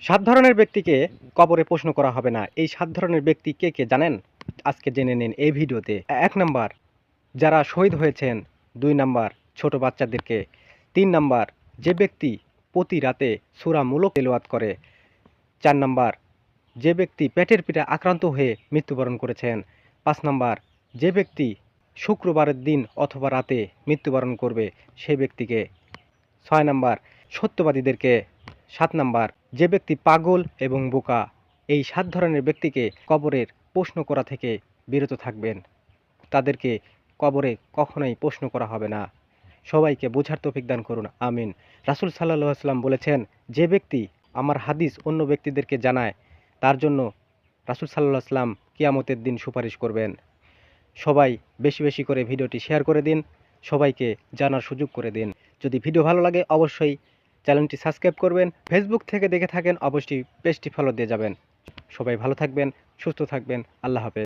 সাত ধরনের ব্যক্তিকে কবরে প্রশ্ন করা হবে না। এই সাত ধরনের ব্যক্তি কে কে জানেন? আজকে জেনে নিন এই ভিডিওতে। এক নাম্বার, যারা শহীদ হয়েছেন। দুই নাম্বার, ছোট বাচ্চাদেরকে। তিন নাম্বার, যে ব্যক্তি প্রতি রাতে সূরা মুলক তেলাওয়াত করে। চার নাম্বার, যে ব্যক্তি পেটের পীড়ায় আক্রান্ত হয়ে মৃত্যুবরণ করেছেন। পাঁচ নাম্বার, যে ব্যক্তি শুক্রবারের দিন অথবা রাতে মৃত্যুবরণ করবে সেই ব্যক্তিকে। ছয় নাম্বার, সত্যবাদীদেরকে। সাত নাম্বার, যে ব্যক্তি পাগল এবং বোকা। এই সাত ধরনের ব্যক্তিকে কবরের প্রশ্ন করা থেকে বিরত থাকবেন। তাদেরকে কবরে কখনোই প্রশ্ন করা হবে না। সবাইকে বোঝার তৌফিক দান করুন, আমিন। রাসূল সাল্লাল্লাহু আলাইহি ওয়াসাল্লাম বলেছেন, যে ব্যক্তি আমার হাদিস অন্য ব্যক্তিদেরকে জানায় তার জন্য রাসূল সাল্লাল্লাহু আলাইহি ওয়াসাল্লাম কিয়ামতের দিন সুপারিশ করবেন। সবাই বেশি বেশি করে ভিডিওটি শেয়ার করে দিন, সবাইকে জানার সুযোগ করে দিন। যদি ভিডিও ভালো লাগে অবশ্যই চ্যানেলটি সাবস্ক্রাইব করবেন। ফেসবুক থেকে দেখে থাকেন অবশ্যই পেজটি ফলো দিয়ে যাবেন। সবাই ভালো থাকবেন, সুস্থ থাকবেন। আল্লাহ হাফেজ।